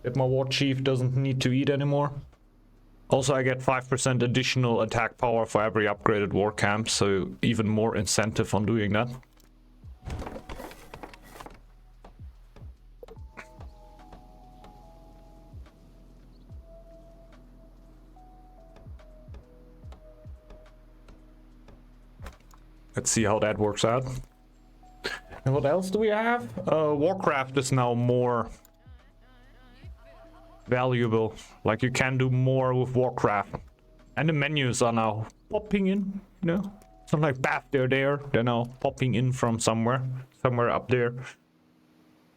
That my war chief doesn't need to eat anymore. Also, I get 5% additional attack power for every upgraded war camp, so even more incentive on doing that. Let's see how that works out. And what else do we have? Warcraft is now more valuable. Like, you can do more with Warcraft. And the menus are now popping in, you know? It's not like back they're there. They're now popping in from somewhere up there.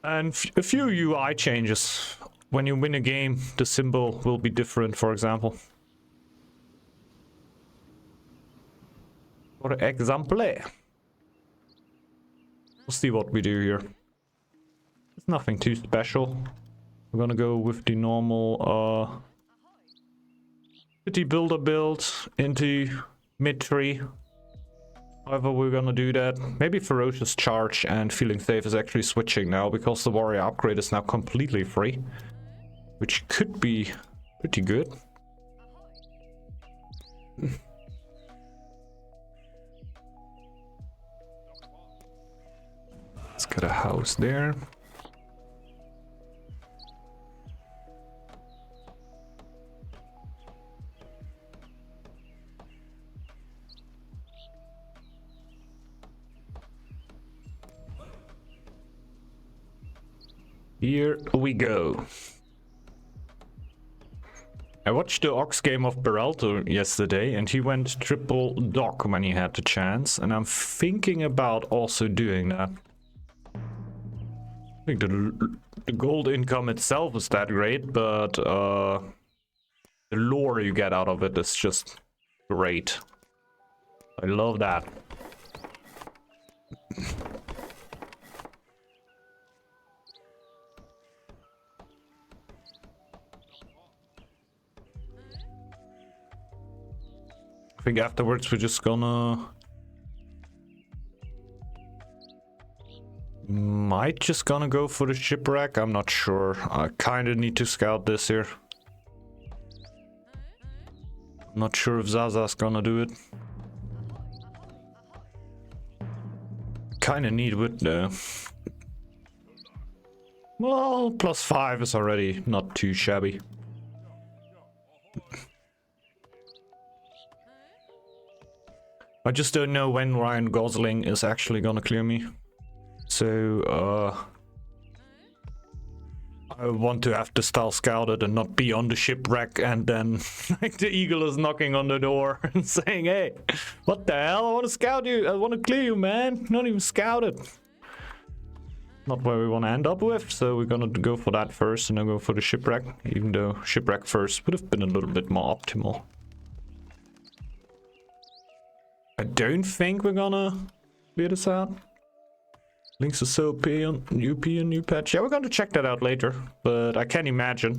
And a few UI changes. When you win a game, the symbol will be different, for example. For example. We'll see what we do here. It's nothing too special. We're gonna go with the normal city builder build into mid tree. However, we're gonna do that. Maybe ferocious charge and feeling safe is actually switching now because the warrior upgrade is now completely free, which could be pretty good. Let's get a house there. Here we go. I watched the Ox game of Beralto yesterday and he went triple dock when he had the chance, and I'm thinking about also doing that. I think the gold income itself is that great, but the lore you get out of it is just great. I love that. I think afterwards we're just gonna... Might just gonna go for the shipwreck, I'm not sure. I kinda need to scout this here. I'm not sure if Zaza's gonna do it. Kinda need wood though. Well, +5 is already not too shabby. I just don't know when Ryan Gosling is actually gonna clear me. So, I want to have the style scouted and not be on the shipwreck and then like the eagle is knocking on the door and saying, hey, what the hell? I want to scout you. I want to clear you, man. Not even scouted. Not where we want to end up with. So we're going to go for that first and then go for the shipwreck. Even though shipwreck first would have been a little bit more optimal. I don't think we're gonna clear this out. Links are so OP on new patch. Yeah, we're going to check that out later, but I can imagine.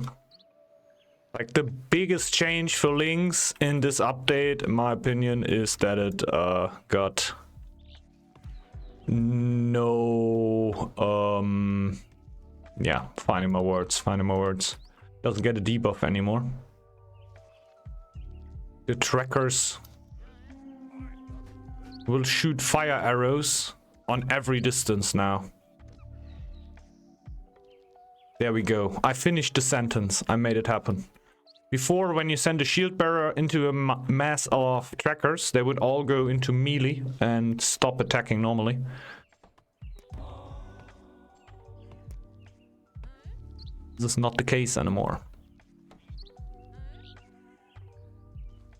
Like, the biggest change for Links in this update, in my opinion, is that it got no... yeah, finding my words. Doesn't get a debuff anymore. The trackers will shoot fire arrows on every distance now. There we go. I finished the sentence. I made it happen. Before, when you send a shield bearer into a mass of trackers, they would all go into melee and stop attacking normally. This is not the case anymore.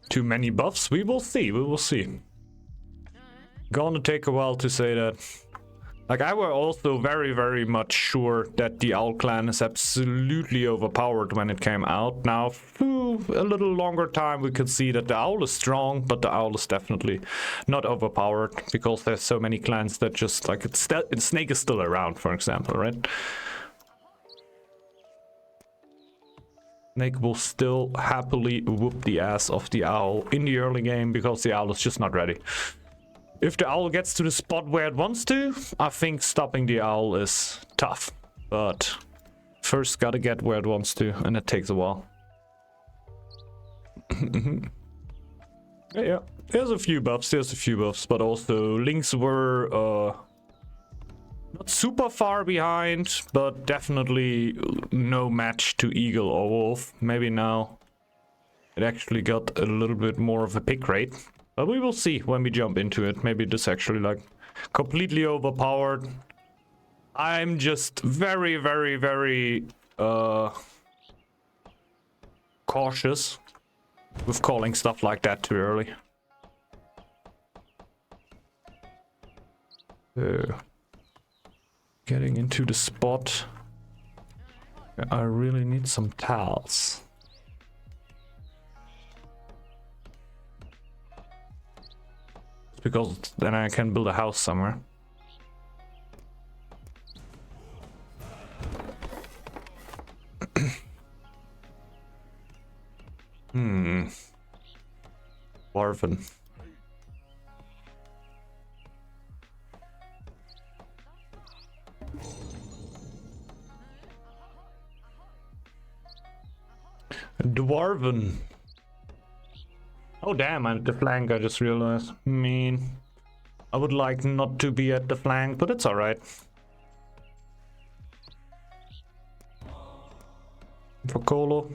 Too many buffs? We will see. We will see. Gonna take a while to say that. Like, I were also very much sure that the Owl clan is absolutely overpowered when it came out. Now, through a little longer time, we could see that the Owl is strong, but the Owl is definitely not overpowered because there's so many clans that just, like, Snake is still around, for example, right? Snake will still happily whoop the ass of the Owl in the early game because the Owl is just not ready. If the Owl gets to the spot where it wants to, I think stopping the Owl is tough. But first gotta get where it wants to, and it takes a while. Yeah, there's a few buffs, but also links were not super far behind, but definitely no match to Eagle or Wolf. Maybe now it actually got a little bit more of a pick rate, but we will see when we jump into it. Maybe this actually like completely overpowered. I'm just very, very, very cautious with calling stuff like that too early. Getting into the spot. I really need some tiles. Because then I can build a house somewhere. Torfin. Dwarven. Oh damn, I'm at the flank, I just realized. I would like not to be at the flank, but it's alright. For Colo.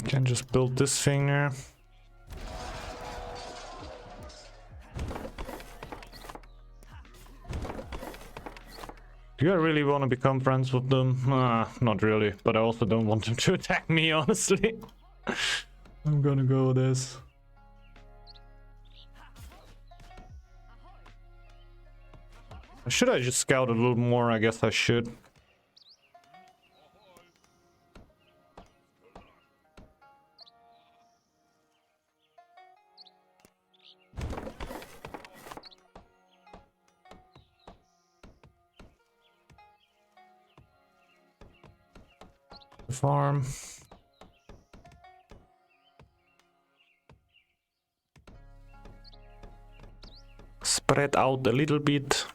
Can just build this thing there. Do I really want to become friends with them? Not really, but I also don't want them to attack me, honestly. I'm gonna go with this. Should I just scout a little more? I guess I should. Farm. Spread out a little bit.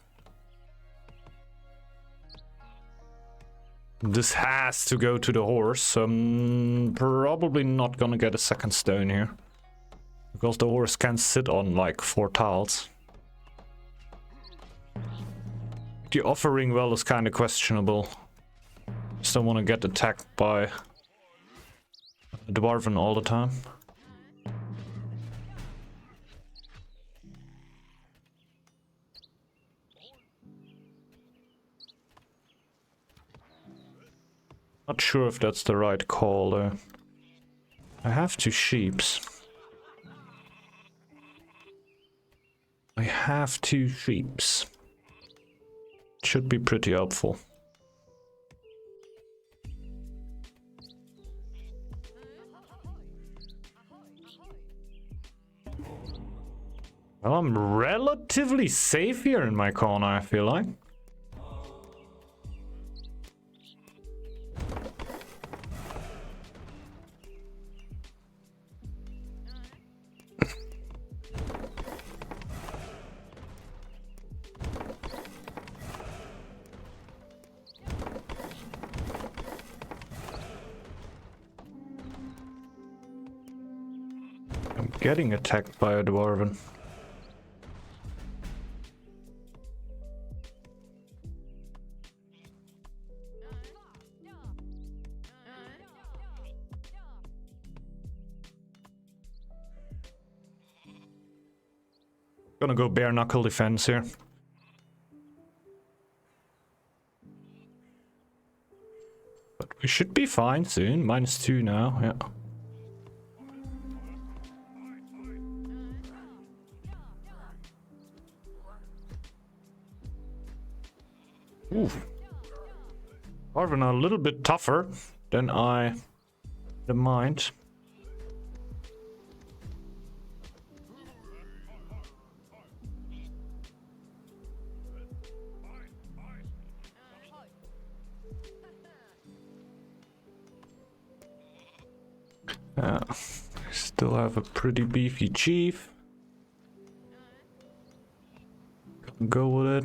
This has to go to the horse. I'm probably not gonna get a second stone here, because the horse can sit on like 4 tiles. The offering well is kind of questionable. Just don't want to get attacked by a Dwarven all the time. Not sure if that's the right call though. I have 2 sheeps. I have 2 sheeps. Should be pretty helpful. Well, I'm relatively safe here in my corner, I feel like. I'm getting attacked by a Dwarven. Gonna go bare knuckle defense here. But we should be fine soon. -2 now, yeah. Ooh. Dwarven are a little bit tougher than I had in mind. Yeah, still have a pretty beefy chief. Go with it.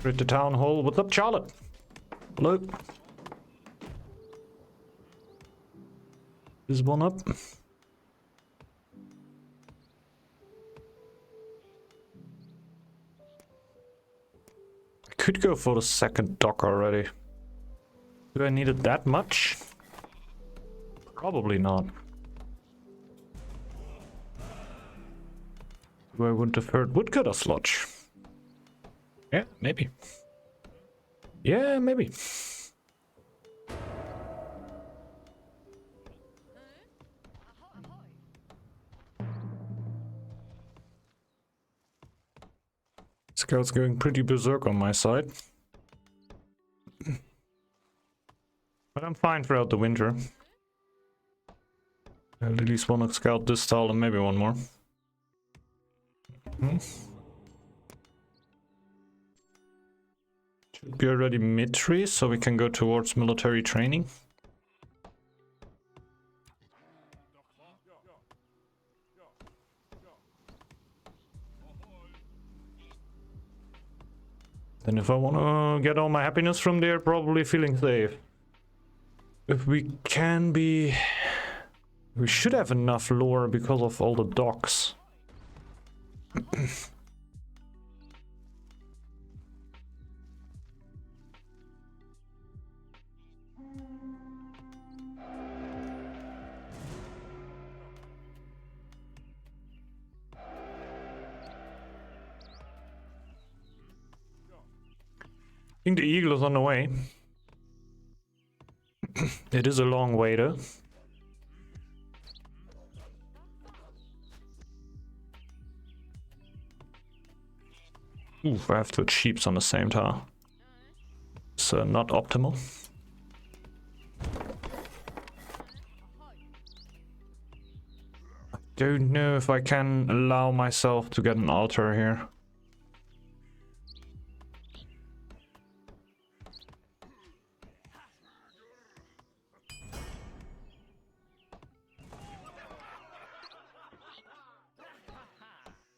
At the town hall. What's up, Charlotte? Hello. Is one up? I could go for the second dock already. Do I need it that much? Probably not. Do I want a third woodcutter sludge? Yeah, maybe. Yeah, maybe. Scout's going pretty berserk on my side. But I'm fine throughout the winter. I'll at least want to scout this tile and maybe one more. Should be already mid-tree, so we can go towards military training. Then if I want to get all my happiness from there, probably feeling safe. If we can be... We should have enough lore because of all the docks. I think the eagle is on the way. It is a long way though. Oof, I have 2 sheeps on the same tile. It's not optimal. I don't know if I can allow myself to get an altar here.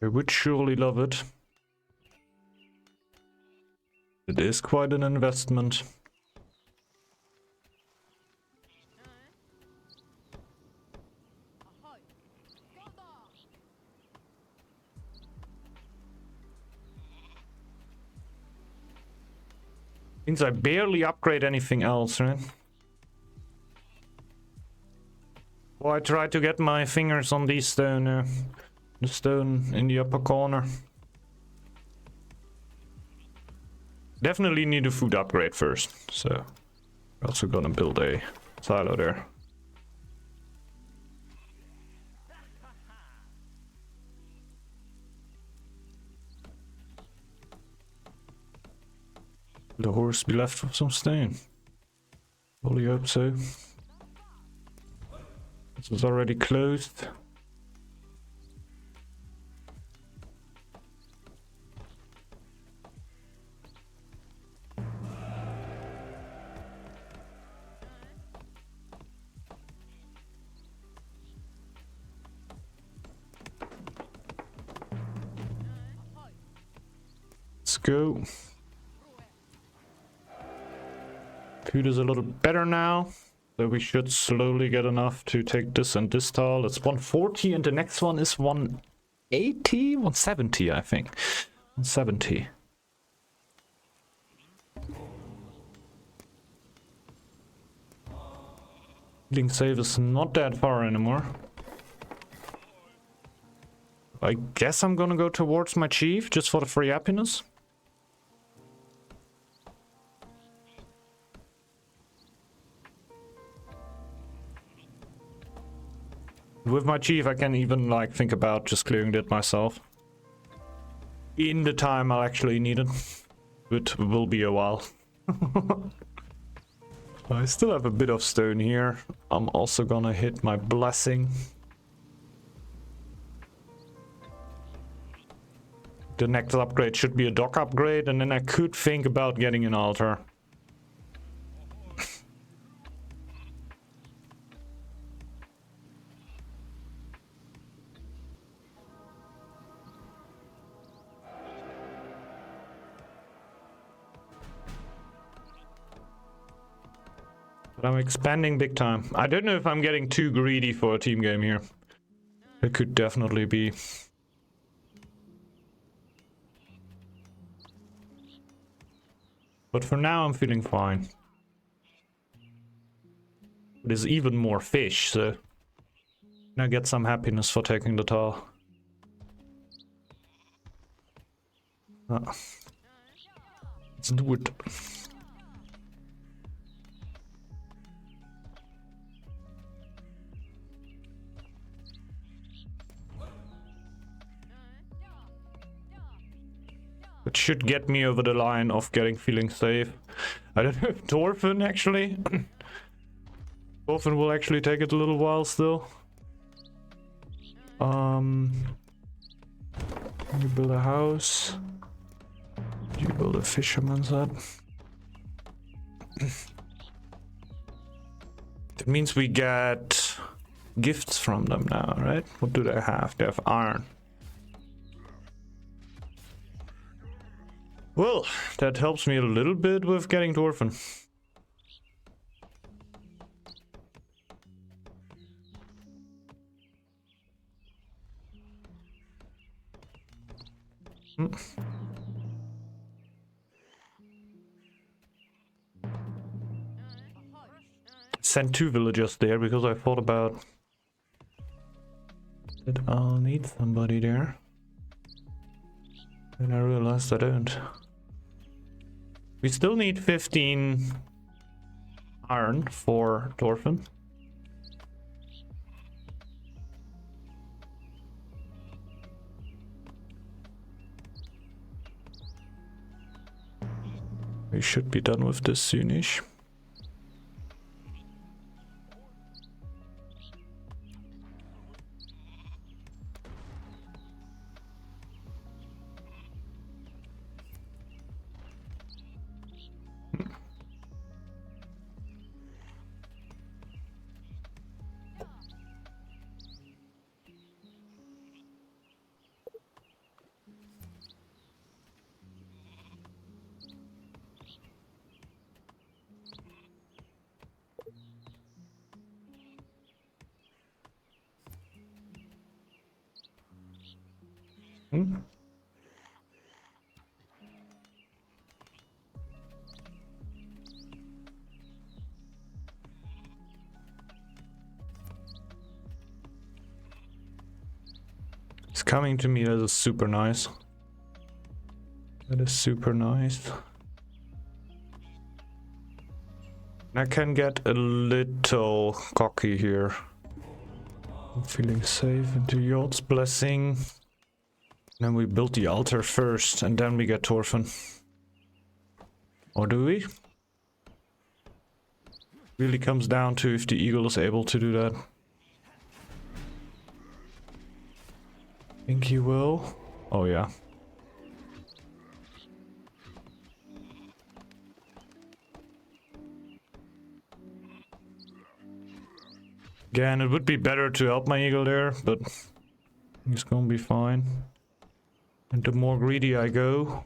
I would surely love it. It is quite an investment. Means I barely upgrade anything else, right? Well, I try to get my fingers on these stone, the stone in the upper corner. Definitely need a food upgrade first, so we're also gonna build a silo there. The horse be left with some stone. Fully hope so. This is already closed. Go. Food is a little better now, so we should slowly get enough to take this and this tile. It's 140 and the next one is 180, 170 I think. 170. Healing save is not that far anymore. I guess I'm gonna go towards my chief just for the free happiness. With my chief, I can even like think about just clearing that myself. In the time I'll actually need it. It will be a while. I still have a bit of stone here. I'm also gonna hit my blessing. the next upgrade should be a dock upgrade, and then I could think about getting an altar. But I'm expanding big time. I don't know if I'm getting too greedy for a team game here. It could definitely be. But for now, I'm feeling fine. There's even more fish, so I get some happiness for taking the tile. Let's do it. It should get me over the line of feeling safe. I don't know if Torfin actually. Torfin will actually take it a little while still. You build a house. You build a fisherman's hut. That means we get gifts from them now, right? What do they have? They have iron. Well, that helps me a little bit with getting Torfin. Sent 2 villagers there because I thought about that I'll need somebody there. And I realized I don't. We still need 15 iron for Torfin. We should be done with this soonish. It's coming to me. That is super nice. That is super nice. I can get a little cocky here. I'm feeling safe into Yod's blessing. Then we build the altar first, and then we get Torfin. Or do we? Really comes down to if the eagle is able to do that. Think he will? Oh yeah. Again, it would be better to help my eagle there, but he's gonna be fine. And the more greedy I go,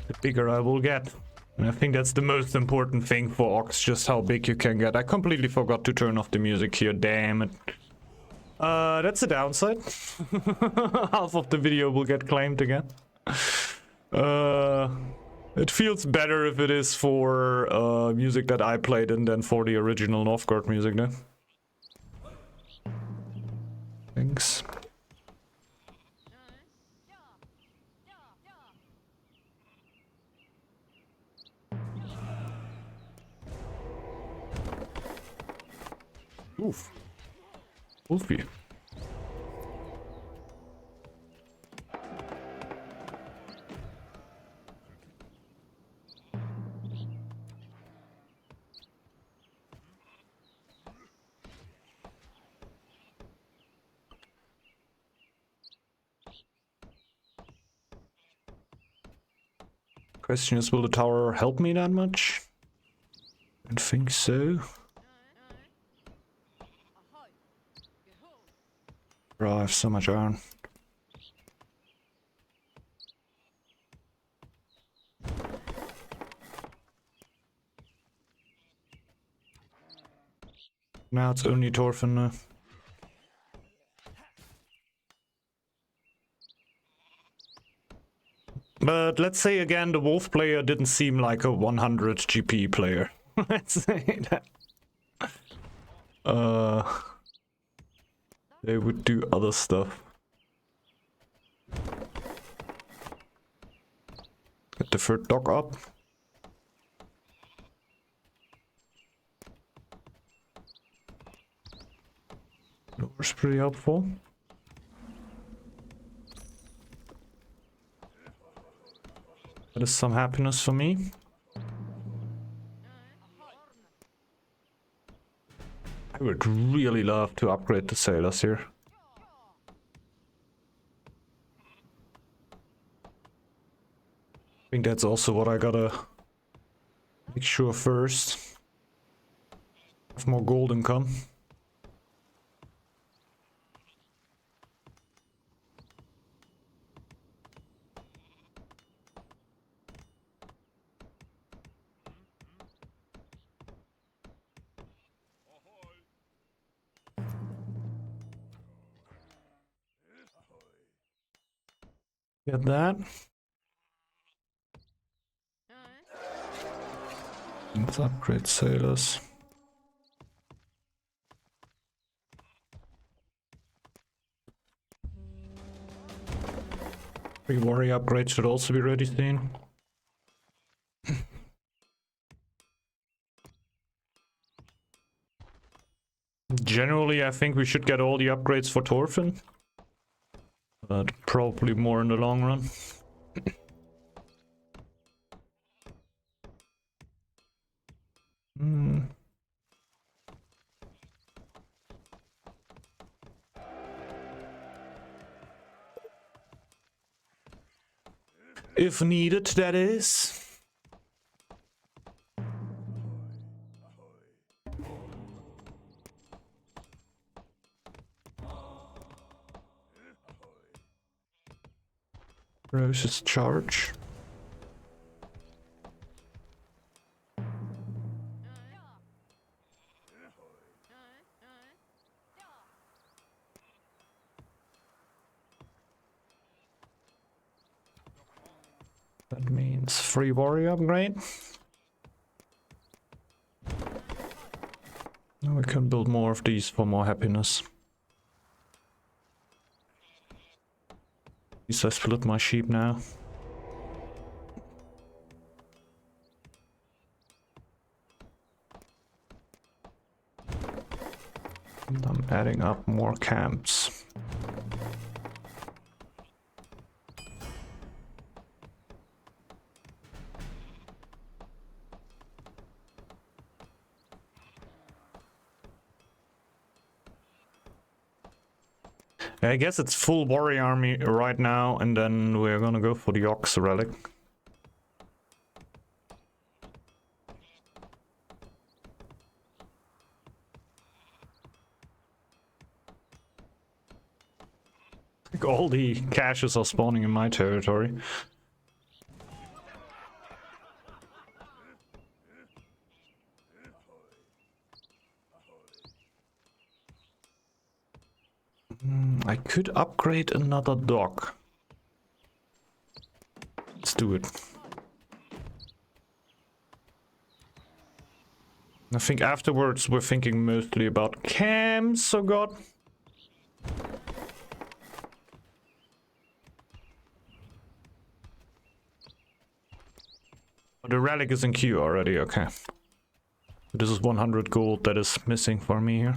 the bigger I will get. And I think that's the most important thing for Ox, just how big you can get. I completely forgot to turn off the music here, damn it. That's a downside. Half of the video will get claimed again. It feels better if it is for music that I played and then for the original Northgard music then. Thanks. Oof. Oofy. Question is, will the tower help me that much? I don't think so. Bro, I have so much iron. Now it's only Torfin. But let's say again, the wolf player didn't seem like a 100 GP player. Let's say that. They would do other stuff. Get the third dog up. Lower's pretty helpful. That is some happiness for me. I would really love to upgrade the sailors here. I think that's also what I gotta make sure first. Have more gold income. Get that. Let's upgrade sailors. Free warri upgrade should also be ready soon. Generally, I think we should get all the upgrades for Torfin. But probably more in the long run. If needed, that is. Ferocious charge. That means free warrior upgrade. Now we can build more of these for more happiness. At least I split my sheep now. And I'm adding up more camps. I guess it's full warrior army right now, and then we're gonna go for the ox relic. I think all the caches are spawning in my territory. I could upgrade another dock. Let's do it. I think afterwards we're thinking mostly about camps, oh god. Oh, the relic is in queue already, okay. This is 100 gold that is missing for me here.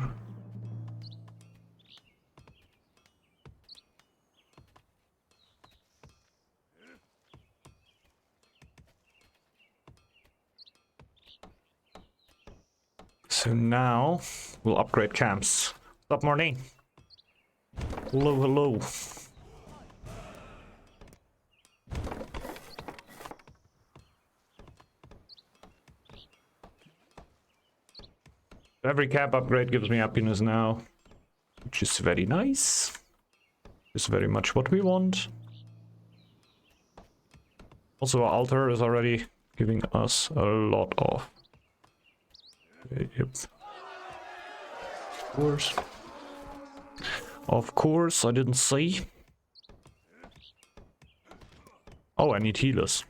So now we'll upgrade camps. What's up, morning? Hello, hello. Every cap upgrade gives me happiness now, which is very nice. Is very much what we want. Also, our altar is already giving us a lot of. Yep. Of course. Of course, I didn't see. Oh, I need healers.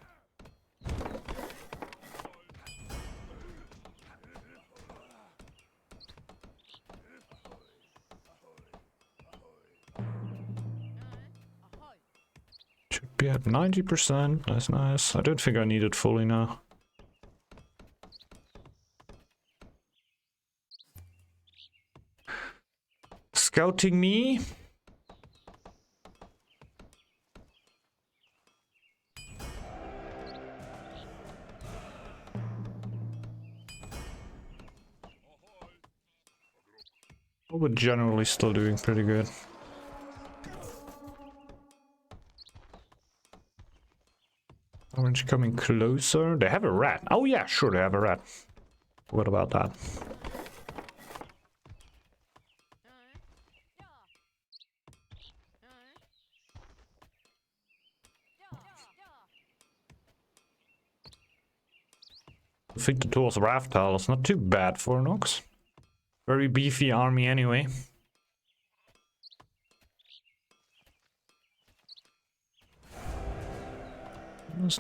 Should be at 90%. That's nice. I don't think I need it fully now. Scouting me. Oh, but generally still doing pretty good. Orange coming closer. They have a rat. Oh yeah, sure they have a rat. What about that? I think the tools Raftal is not too bad for an Ox. Very beefy army anyway.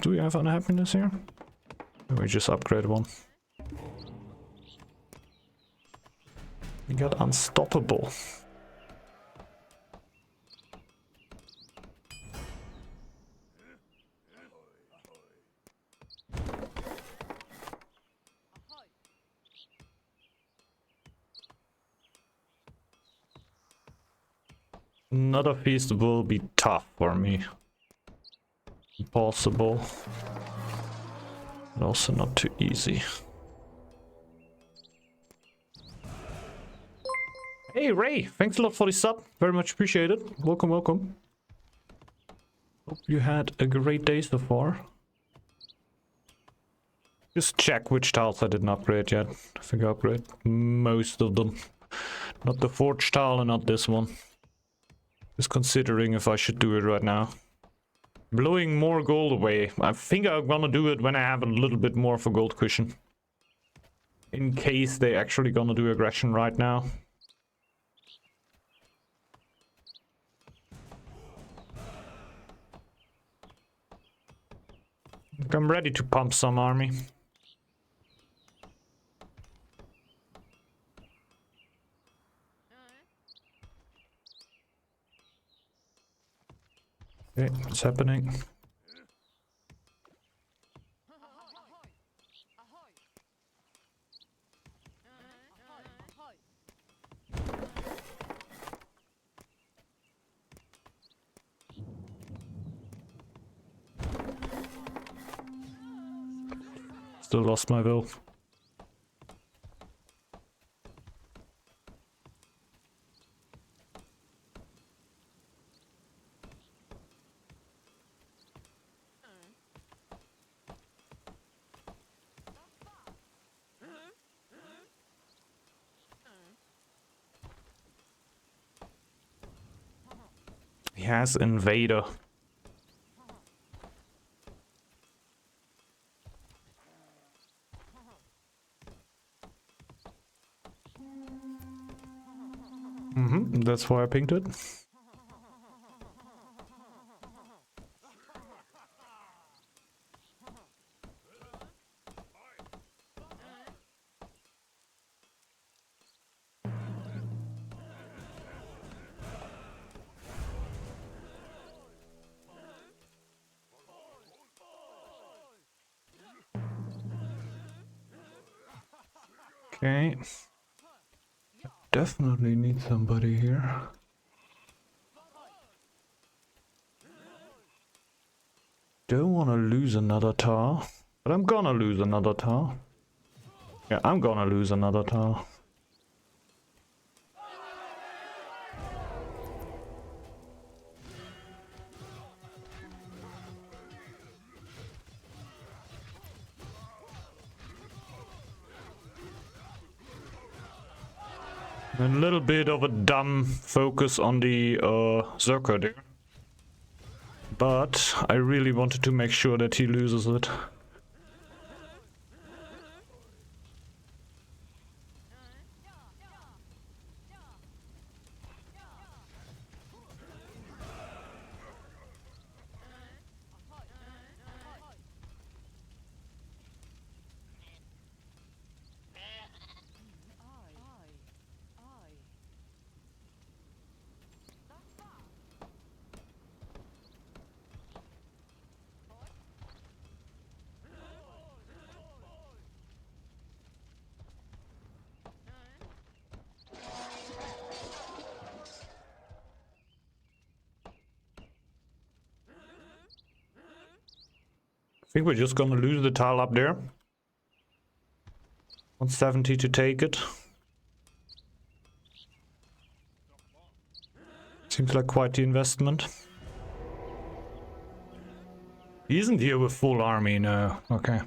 Do we have unhappiness here? We just upgrade one. We got unstoppable. Another feast will be tough for me. Impossible. And also not too easy. Hey Ray, thanks a lot for the sub. Very much appreciated. Welcome, welcome. Hope you had a great day so far. Just check which tiles I didn't upgrade yet. I think I upgrade most of them. Not the forge tile and not this one. Just considering if I should do it right now. Blowing more gold away. I think I'm gonna do it when I have a little bit more of a gold cushion. In case they actually gonna do aggression right now. I'm ready to pump some army. Okay, what's happening? Still lost my will. He has invader. That's why I pinged it. Okay. Definitely need somebody here. Don't want to lose another tower, but I'm gonna lose another tower. Yeah, I'm gonna lose another tower. A little bit of a dumb focus on the Zerker there. But I really wanted to make sure that he loses it. I think we're just gonna lose the tile up there. 170 to take it. Seems like quite the investment. He isn't here with full army, no. Okay.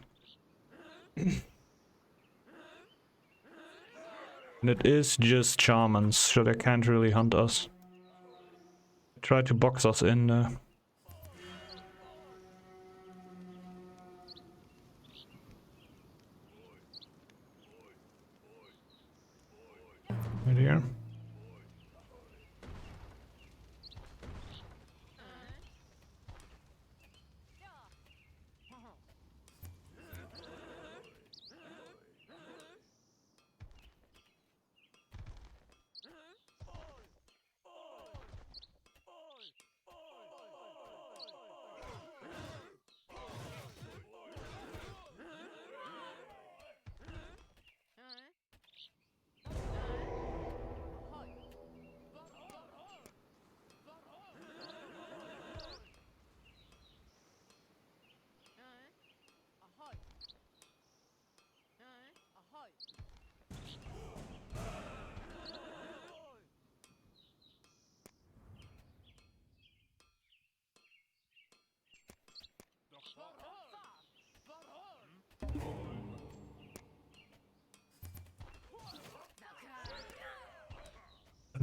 And it is just shamans, so they can't really hunt us. Try to box us in. Right here.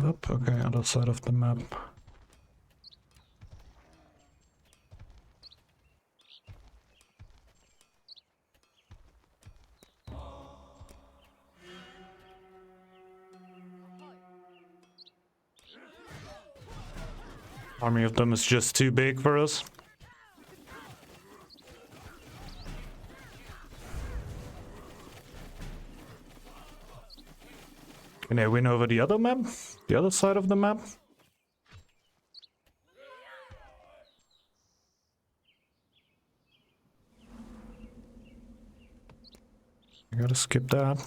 Up, okay, other side of the map. Army of them is just too big for us. Can they win over the other map? The other side of the map? I gotta skip that.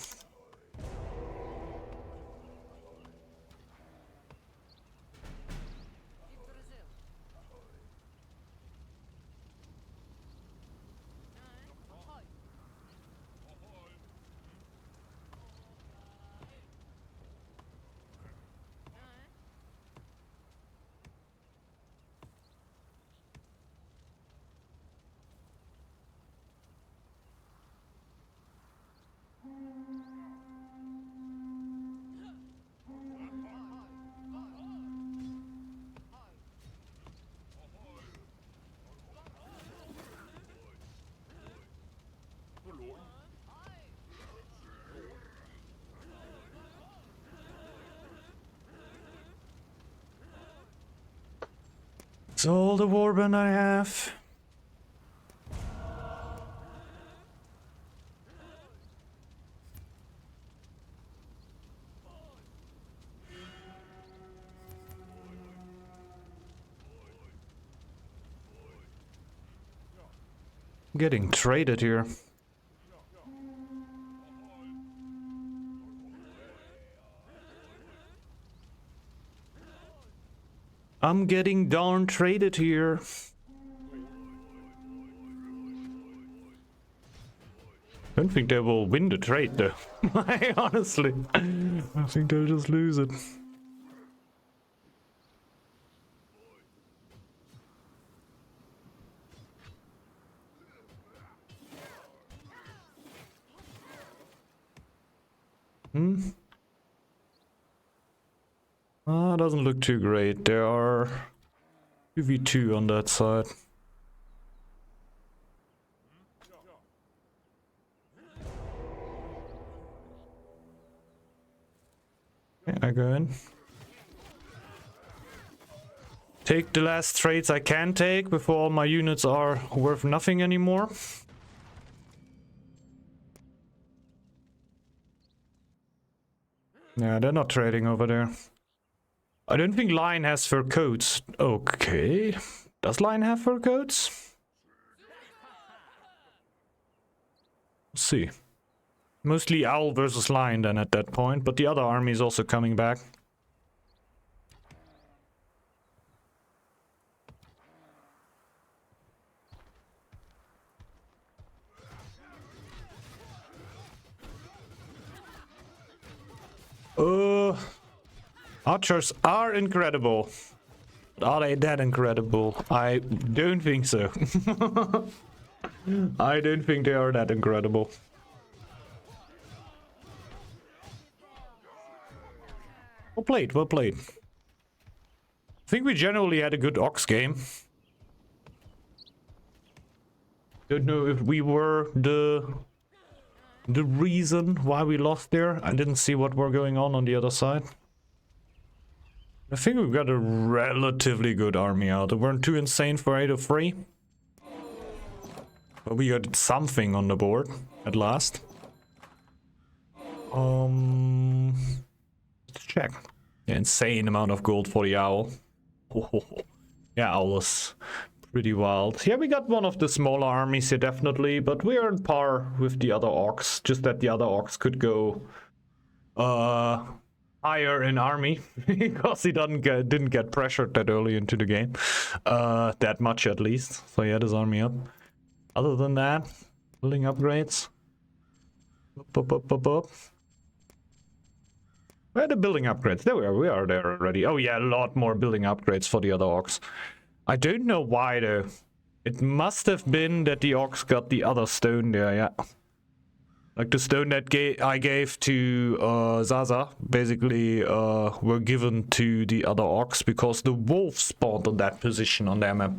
It's all the warband I have. Getting traded here. I'm getting darn traded here. Don't think they will win the trade though. Honestly, I think they'll just lose it. Doesn't look too great. There are 2v2 on that side. Okay, I go in. Take the last trades I can take before all my units are worth nothing anymore. Yeah, they're not trading over there. I don't think Lion has fur coats. Okay. Does Lion have fur coats? Let's see. Mostly Owl versus Lion then at that point, but the other army is also coming back. Archers are incredible. Are they that incredible? I don't think so. I don't think they are that incredible. Well played, well played. I think we generally had a good Ox game. Don't know if we were the reason why we lost there. I didn't see what were going on the other side. I think we've got a relatively good army out. They weren't too insane for 8 of 3. But we got something on the board at last. Let's check. Yeah, insane amount of gold for the owl. Yeah, owl is pretty wild. Yeah, we got one of the smaller armies here definitely, but we are on par with the other orcs. Just that the other orcs could go higher in army because he didn't get pressured that early into the game, that much at least. So he had his army up. Other than that, building upgrades. Where are the building upgrades? There we are. We are there already. Oh yeah, a lot more building upgrades for the other orcs. I don't know why though. It must have been that the orcs got the other stone there. Yeah. Like the stone that I gave to Zaza, basically were given to the other orcs because the wolf spawned on that position on their map.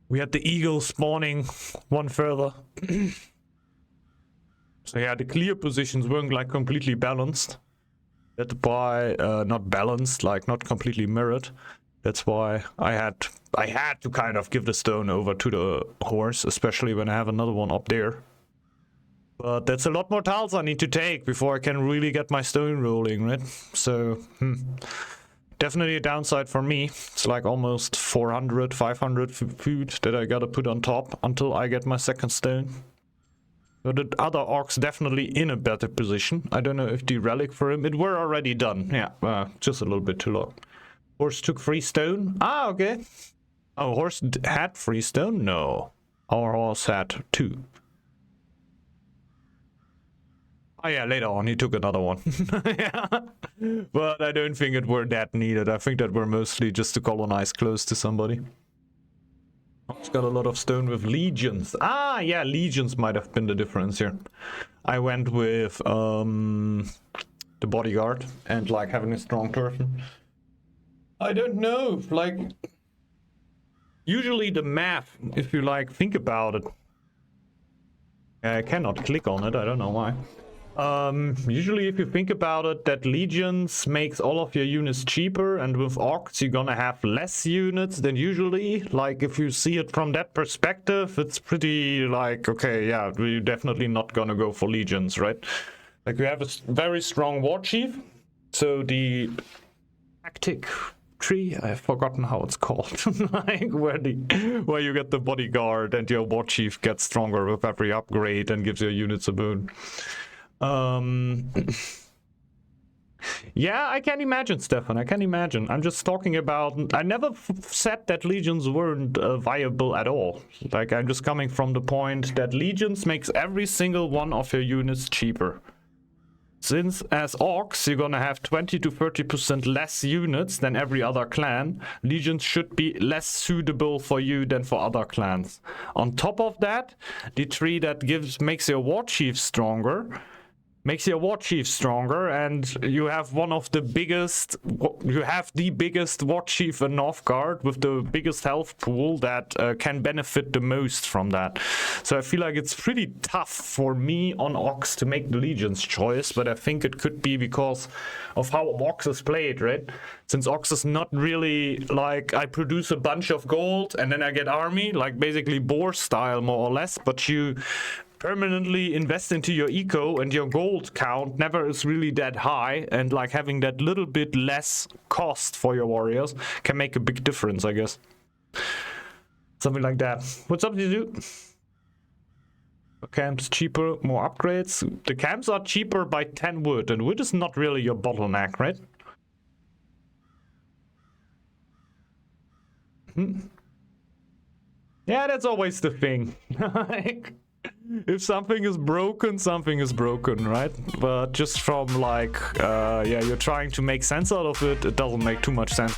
We had the eagle spawning one further. So yeah, the clear positions weren't like completely balanced. That's why, not balanced, like not completely mirrored. That's why I had to kind of give the stone over to the horse, especially when I have another one up there. But that's a lot more tiles I need to take before I can really get my stone rolling, right? So, definitely a downside for me. It's like almost 400, 500 food that I gotta put on top until I get my second stone. But the other orcs definitely in a better position. I don't know if the relic for him, it were already done. Yeah, just a little bit too long. Horse took 3 stone. Ah, okay. Oh, horse had 3 stone? No. Our horse had 2. Oh yeah, later on he took another one. Yeah. But I don't think it were that needed. I think that were mostly just to colonize close to somebody. It's got a lot of stone with legions. Ah, yeah, legions might have been the difference here. I went with the bodyguard and like having a strong Torfin. I don't know, like usually the math, if you like think about it. I cannot click on it, I don't know why. Usually if you think about it, that legions makes all of your units cheaper, and with orcs you're gonna have less units than usually. Like if you see it from that perspective, it's pretty like, okay, yeah, we're definitely not gonna go for legions, right? Like we have a very strong war chief, so the tactic tree, I've forgotten how it's called. Like where you get the bodyguard and your war chief gets stronger with every upgrade and gives your units a boon. Yeah, I can imagine, Stefan. I can imagine. I'm just talking about. I never said that legions weren't viable at all. Like I'm just coming from the point that legions makes every single one of your units cheaper. Since as orcs you're gonna have 20 to 30% less units than every other clan, legions should be less suitable for you than for other clans. On top of that, the tree that makes your war chief stronger makes your war chief stronger, and you have one of the biggest, you have the biggest war chief in Northgard with the biggest health pool that can benefit the most from that. So I feel like it's pretty tough for me on Ox to make the Legion's choice, but I think it could be because of how Ox is played, right? Since Ox is not really like I produce a bunch of gold and then I get army, like basically boar style more or less, but you permanently invest into your eco and your gold count never is really that high, and like having that little bit less cost for your warriors can make a big difference, I guess. Something like that. What's up, you? Camps cheaper, more upgrades. The camps are cheaper by 10 wood, and wood is not really your bottleneck, right? Yeah, that's always the thing. Like, if something is broken, right? But just from like, yeah, you're trying to make sense out of it, it doesn't make too much sense.